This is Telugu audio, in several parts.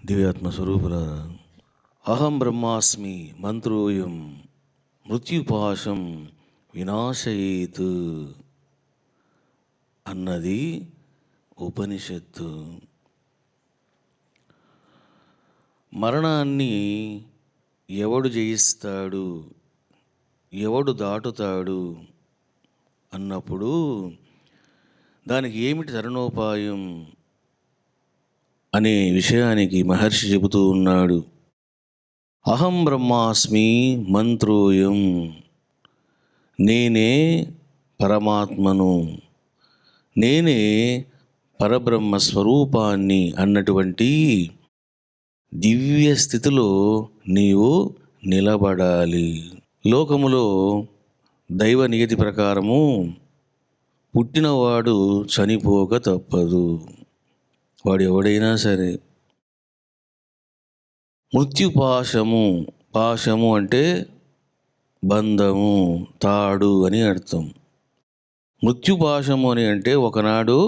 దివ్యాత్మ స్వరూపులారా, అహం బ్రహ్మాస్మి మంత్రోయం మృత్యుపాశం వినాశయేత్ అన్నది ఉపనిషత్తు. మరణాన్ని ఎవడు జయిస్తాడు, ఎవడు దాటుతాడు అన్నప్పుడు దానికి ఏమిటి తరుణోపాయం అనే విషయానికి మహర్షి చెబుతూ ఉన్నాడు. అహం బ్రహ్మాస్మి మంత్రోయం, నేనే పరమాత్మను, నేనే పరబ్రహ్మ స్వరూపాన్ని అన్నటువంటి దివ్య స్థితిలో నీవు నిలబడాలి. లోకములో దైవ నియతి ప్రకారము పుట్టినవాడు చనిపోక తప్పదు, వాడు ఎవడైనా సరే. మృత్యుపాశము, పాశము అంటే బంధము, తాడు అని అర్థం. మృత్యుపాశము అని అంటే ఒకనాడు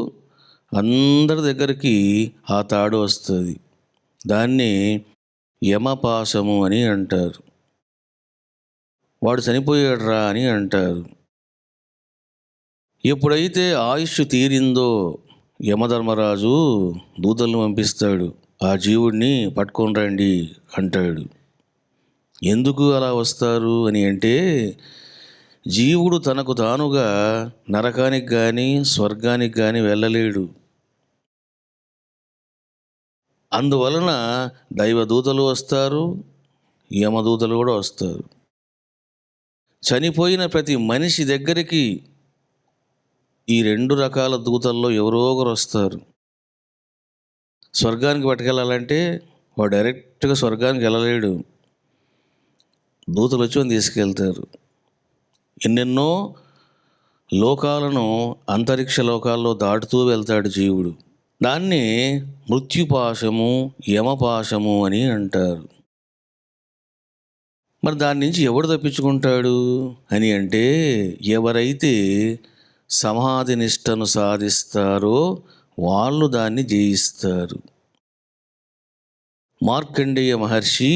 అందరి దగ్గరికి ఆ తాడు వస్తుంది, దాన్ని యమపాశము అని అంటారు. వాడు చనిపోయాడురా అని అంటారు. ఎప్పుడైతే ఆయుష్ తీరిందో యమధర్మరాజు దూతలను పంపిస్తాడు, ఆ జీవుడిని పట్టుకొని రండి అంటాడు. ఎందుకు అలా వస్తారు అని అంటే, జీవుడు తనకు తానుగా నరకానికి కానీ స్వర్గానికి కానీ వెళ్ళలేడు. అందువలన దైవదూతలు వస్తారు, యమదూతలు కూడా వస్తారు. చనిపోయిన ప్రతి మనిషి దగ్గరికి ఈ రెండు రకాల దూతల్లో ఎవరో ఒకరు వస్తారు. స్వర్గానికి పట్టుకెళ్ళాలంటే వాడు డైరెక్ట్గా స్వర్గానికి వెళ్ళలేడు, దూతలు వచ్చి తీసుకెళ్తారు. ఎన్నెన్నో లోకాలను అంతరిక్ష లోకాల్లో దాటుతూ వెళ్తాడు జీవుడు. దాన్ని మృత్యుపాశము, యమపాశము అని అంటారు. మరి దాని నుంచి ఎవడు తప్పించుకుంటాడు అని అంటే, ఎవరైతే సమాధి నిష్టను సాధిస్తారో వాళ్ళు దాన్ని జయిస్తారు. మార్కండేయ మహర్షి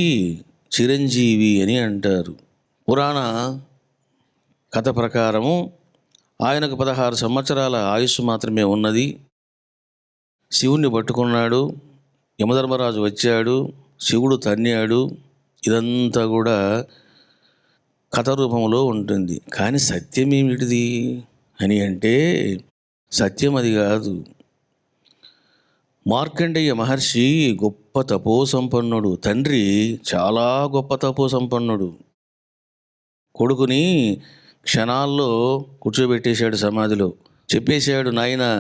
చిరంజీవి అని అంటారు. పురాణ కథ ప్రకారము ఆయనకు 16 సంవత్సరాల ఆయుష్ మాత్రమే ఉన్నది. శివుణ్ణి పట్టుకున్నాడు, యమధర్మరాజు వచ్చాడు, శివుడు తన్నాడు. ఇదంతా కూడా కథ రూపంలో ఉంటుంది. కానీ సత్యం ఏమిటిది అని అంటే, సత్యం అది కాదు. మార్కండేయ మహర్షి గొప్ప తపోసంపన్నుడు. తండ్రి చాలా గొప్ప తపోసంపన్నుడు. కొడుకుని క్షణాల్లో కూర్చోబెట్టేశాడు సమాధిలో. చెప్పేశాడు, నాయనా,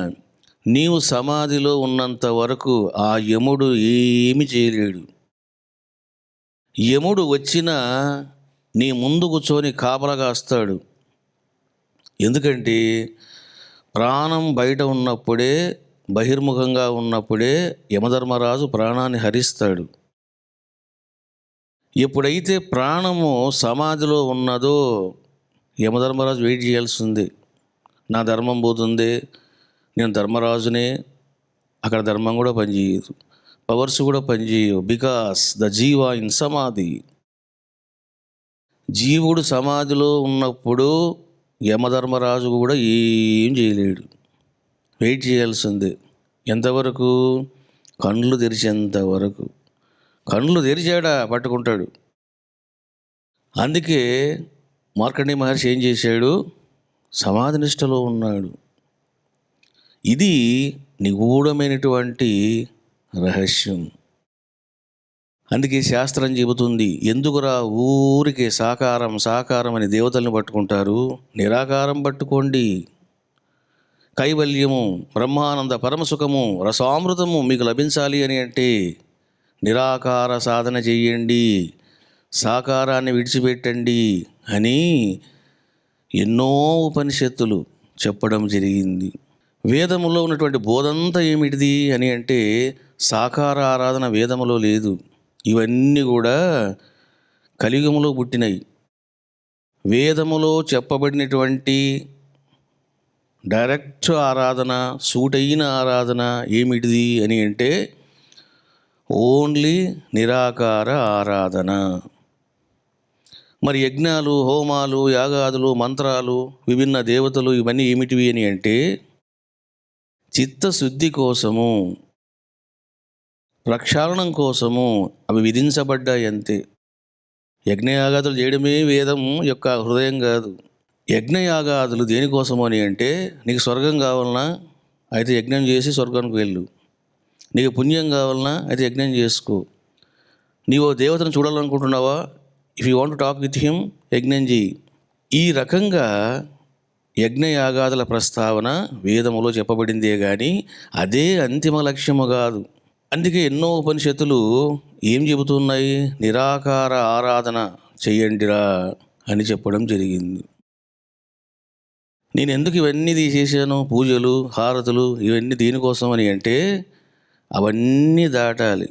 నీవు సమాధిలో ఉన్నంత వరకు ఆ యముడు ఏమి చేయలేడు. యముడు వచ్చినా నీ ముందు కూర్చొని కాపలా కాస్తాడు. ఎందుకంటే ప్రాణం బయట ఉన్నప్పుడే, బహిర్ముఖంగా ఉన్నప్పుడే యమధర్మరాజు ప్రాణాన్ని హరిస్తాడు. ఎప్పుడైతే ప్రాణము సమాధిలో ఉన్నదో యమధర్మరాజు వెయిట్ చేయాల్సిందే. నా ధర్మం పోతుంది, నేను ధర్మరాజునే, అక్కడ ధర్మం కూడా పనిచేయదు, పవర్స్ కూడా పనిచేయవు. బికాస్ ద జీవ ఇన్ సమాధి. జీవుడు సమాధిలో ఉన్నప్పుడు యమధర్మరాజు కూడా ఏం చేయలేడు, వెయిట్ చేయాల్సిందే. ఎంతవరకు? కళ్ళు తెరిచేంత వరకు. కళ్ళు తెరిచాడా పట్టుకుంటాడు. అందుకే మార్కండేయ మహర్షి ఏం చేశాడు? సమాధి నిష్టలో ఉన్నాడు. ఇది నిగూఢమైనటువంటి రహస్యం. అందుకే శాస్త్రం చెబుతుంది, ఎందుకురా ఊరికే సాకారం సాకారం అని దేవతల్ని పట్టుకుంటారు, నిరాకారం పట్టుకోండి. కైవల్యము, బ్రహ్మానంద పరమసుఖము, రసామృతము మీకు లభించాలి అని అంటే నిరాకార సాధన చెయ్యండి, సాకారాన్ని విడిచిపెట్టండి అని ఎన్నో ఉపనిషత్తులు చెప్పడం జరిగింది. వేదములో ఉన్నటువంటి బోధంతా ఏమిటిది అని అంటే, సాకార ఆరాధన వేదములో లేదు. ఇవన్నీ కూడా కలియుగములో పుట్టినవి. వేదములో చెప్పబడినటువంటి డైరెక్ట్ ఆరాధన, సూటైన ఆరాధన ఏమిటిది అని అంటే, ఓన్లీ నిరాకార ఆరాధన. మరి యజ్ఞాలు, హోమాలు, యాగాదులు, మంత్రాలు, విభిన్న దేవతలు ఇవన్నీ ఏమిటివి అని అంటే చిత్తశుద్ధి కోసము, ప్రక్షాళనం కోసము అవి విధించబడ్డాయి అంతే. యజ్ఞయాగాదులు చేయడమే వేదం యొక్క హృదయం కాదు. యజ్ఞయాగాదులు దేనికోసము అని అంటే నీకు స్వర్గం కావాలన్నా అయితే యజ్ఞం చేసి స్వర్గానికి వెళ్ళు. నీకు పుణ్యం కావాలన్నా అయితే యజ్ఞం చేసుకో. నీవు దేవతను చూడాలనుకుంటున్నావా, if you want to talk with him, యజ్ఞం చేయి. ఈ రకంగా యజ్ఞయాగాదుల ప్రస్తావన వేదములో చెప్పబడిందే కానీ అదే అంతిమ లక్ష్యము కాదు. అందుకే ఎన్నో ఉపనిషత్తులు ఏం చెబుతున్నాయి? నిరాకార ఆరాధన చెయ్యండిరా అని చెప్పడం జరిగింది. నేను ఎందుకు ఇవన్నీ తీసేసాను? పూజలు, హారతులు ఇవన్నీ దేనికోసం అని అంటే అవన్నీ దాటాలి.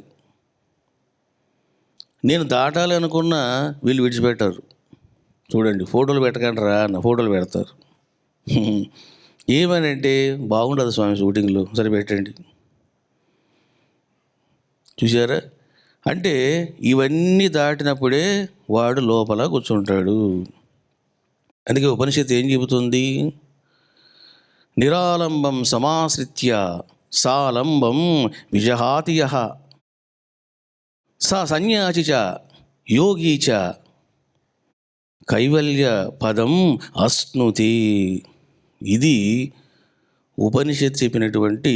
నేను దాటాలి అనుకున్నా వీళ్ళు విడిచిపెట్టారు. చూడండి, ఫోటోలు పెట్టకండి రా అన్న ఫోటోలు పెడతారు. ఏమనంటే బాగుండదు స్వామి షూటింగ్లో, సరే పెట్టండి. చూసారా? అంటే ఇవన్నీ దాటినప్పుడే వాడు లోపల కూర్చుంటాడు. అందుకే ఉపనిషత్తు ఏం చెబుతుంది? నిరాలంబం సమాశ్రిత్య సాలంబం విజహాతి యః స సన్యాసి చ యోగి చ కైవల్య పదం అశ్నుతి. ఇది ఉపనిషత్తు చెప్పినటువంటి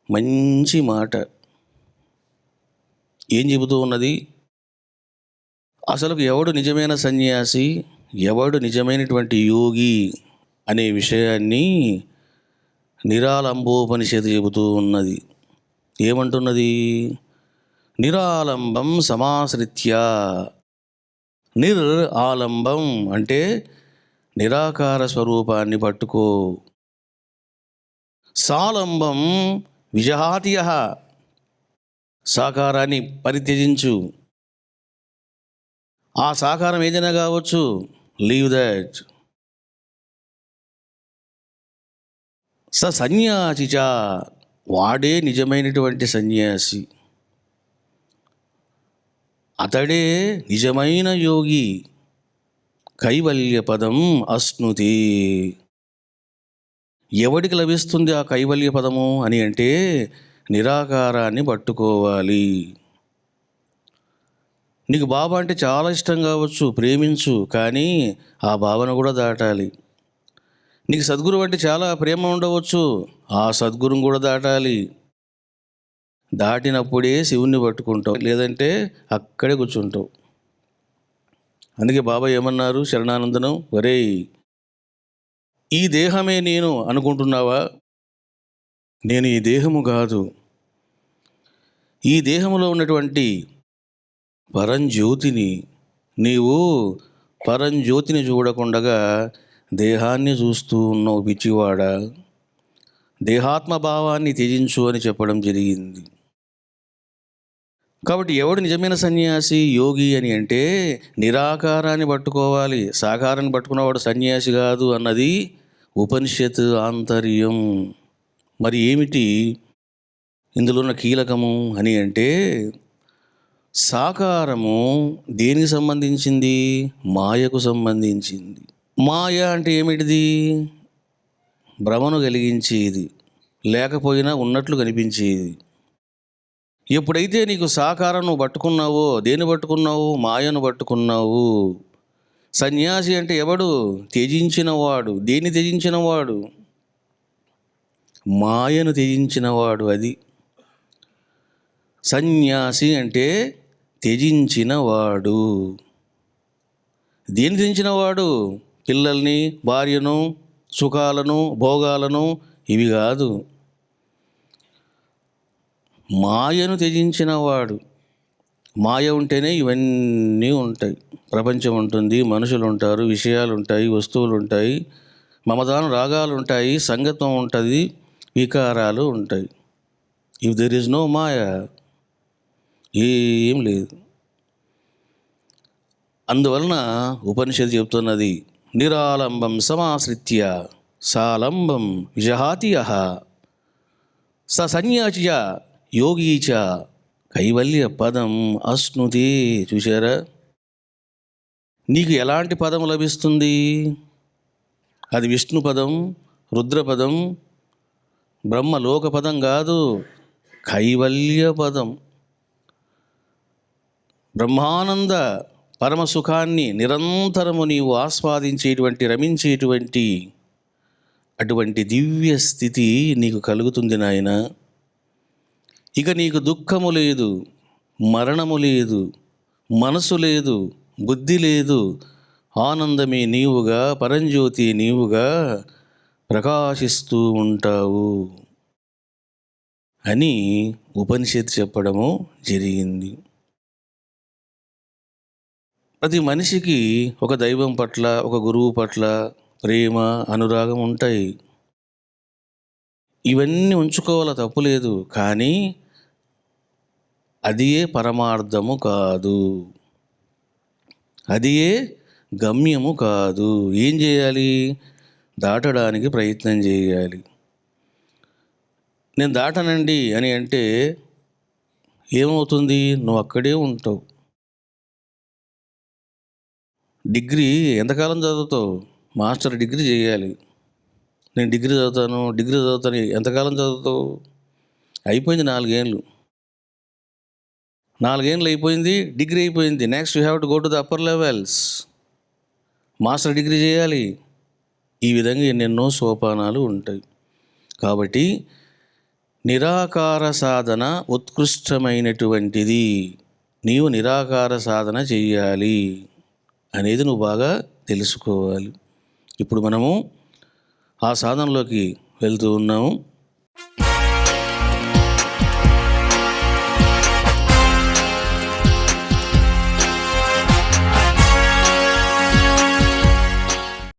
మంచి మాట. ఏం చెబుతూ ఉన్నది? అసలు ఎవడు నిజమైన సన్యాసి, ఎవడు నిజమైనటువంటి యోగి అనే విషయాన్ని నిరాలంబోపనిషత్తు చెబుతూ ఉన్నది. ఏమంటున్నది? నిరాలంబం సమాశ్రిత్య. నిర్ ఆలంబం అంటే నిరాకార స్వరూపాన్ని పట్టుకో. సాలంబం విజహాతి యః, సాకారాన్ని పరిత్యజించు. ఆ సాకారం ఏదైనా కావచ్చు, లీవ్ దట్. స సన్యాసి చ, వాడే నిజమైనటువంటి సన్యాసి, అతడే నిజమైన యోగి. కైవల్య పదం అశ్నుతి. ఎవడికి లభిస్తుంది ఆ కైవల్య పదము అని అంటే నిరాకారాన్ని పట్టుకోవాలి. నీకు బాబా అంటే చాలా ఇష్టం కావచ్చు, ప్రేమించు, కానీ ఆ భావన కూడా దాటాలి. నీకు సద్గురు అంటే చాలా ప్రేమ ఉండవచ్చు, ఆ సద్గురుని కూడా దాటాలి. దాటినప్పుడే శివుణ్ణి పట్టుకుంటావు, లేదంటే అక్కడే కూర్చుంటావు. అందుకే బాబా ఏమన్నారు శరణానందనం? ఒరేయ్, ఈ దేహమే నేను అనుకుంటున్నావా? నేను ఈ దేహము కాదు. ఈ దేహంలో ఉన్నటువంటి పరంజ్యోతిని. నీవు పరంజ్యోతిని చూడకుండగా దేహాన్ని చూస్తూ ఉన్నావు పిచ్చివాడ. దేహాత్మభావాన్ని త్యజించు అని చెప్పడం జరిగింది. కాబట్టి ఎవడు నిజమైన సన్యాసి, యోగి అని అంటే నిరాకారాన్ని పట్టుకోవాలి. సాకారాన్ని పట్టుకున్నవాడు సన్యాసి కాదు అన్నది ఉపనిషత్ ఆంతర్యం. మరి ఏమిటి ఇందులో ఉన్న కీలకము అని అంటే సాకారము దేనికి సంబంధించింది? మాయకు సంబంధించింది. మాయ అంటే ఏమిటిది? భ్రమను కలిగించేది, లేకపోయినా ఉన్నట్లు కనిపించేది. ఎప్పుడైతే నీకు సాకారం నువ్వు పట్టుకున్నావో, దేన్ని పట్టుకున్నావు? మాయను పట్టుకున్నావు. సన్యాసి అంటే ఎవడు? త్యజించినవాడు. దేన్ని త్యజించినవాడు? మాయను త్యజించినవాడు. అది సన్యాసి అంటే త్యజించినవాడు. దేన్ని త్యజించినవాడు? పిల్లల్ని, భార్యను, సుఖాలను, భోగాలను, ఇవి కాదు. మాయను త్యజించినవాడు. మాయ ఉంటేనే ఇవన్నీ ఉంటాయి. ప్రపంచం ఉంటుంది, మనుషులు ఉంటారు, విషయాలు ఉంటాయి, వస్తువులు ఉంటాయి, మమతాను రాగాలు ఉంటాయి, సంగత్వం ఉంటుంది, వికారాలు ఉంటాయి. ఇఫ్ దెర్ ఈజ్ నో మాయ, ఏం లేదు. అందువలన ఉపనిషత్తు చెప్తున్నది నిరాలంబం సమాశ్రిత్య సాలంబం విజహాతి యః స సన్యాసి చ యోగి చ కైవల్య పదం అశ్నుతే. చూశారా? నీకు ఎలాంటి పదం లభిస్తుంది? అది విష్ణు పదం, రుద్రపదం, బ్రహ్మలోక పదం కాదు, కైవల్య పదం. బ్రహ్మానంద పరమసుఖాన్ని నిరంతరము నీవు ఆస్వాదించేటువంటి, రమించేటువంటి అటువంటి దివ్య స్థితి నీకు కలుగుతుంది నాయన. ఇక నీకు దుఃఖము లేదు, మరణము లేదు, మనసు లేదు, బుద్ధి లేదు. ఆనందమే నీవుగా, పరంజ్యోతి నీవుగా ప్రకాశిస్తూ ఉంటావు అని ఉపనిషత్తు చెప్పడము జరిగింది. ప్రతి మనిషికి ఒక దైవం పట్ల, ఒక గురువు పట్ల ప్రేమ, అనురాగం ఉంటాయి. ఇవన్నీ ఉంచుకోవాల, తప్పులేదు. కానీ అదియే పరమార్థము కాదు, అదియే గమ్యము కాదు. ఏం చేయాలి? దాటడానికి ప్రయత్నం చేయాలి. నేను దాటనండి అని అంటే ఏమవుతుంది? నువ్వు అక్కడే ఉంటావు. డిగ్రీ ఎంతకాలం చదువుతావు? మాస్టర్ డిగ్రీ చేయాలి. నేను డిగ్రీ చదువుతాను ఎంతకాలం చదువుతావు? అయిపోయింది 4 ఏళ్ళు. 4 ఏళ్ళు అయిపోయింది, డిగ్రీ అయిపోయింది. Next you have to go to the upper levels. Master degree చేయాలి. ఈ విధంగా ఎన్నెన్నో సోపానాలు ఉంటాయి. కాబట్టి నిరాకార సాధన ఉత్కృష్టమైనటువంటిది. నీవు నిరాకార సాధన చెయ్యాలి అనేది నువ్వు బాగా తెలుసుకోవాలి. ఇప్పుడు మనము ఆ సాధనలోకి వెళ్తూ ఉన్నాము.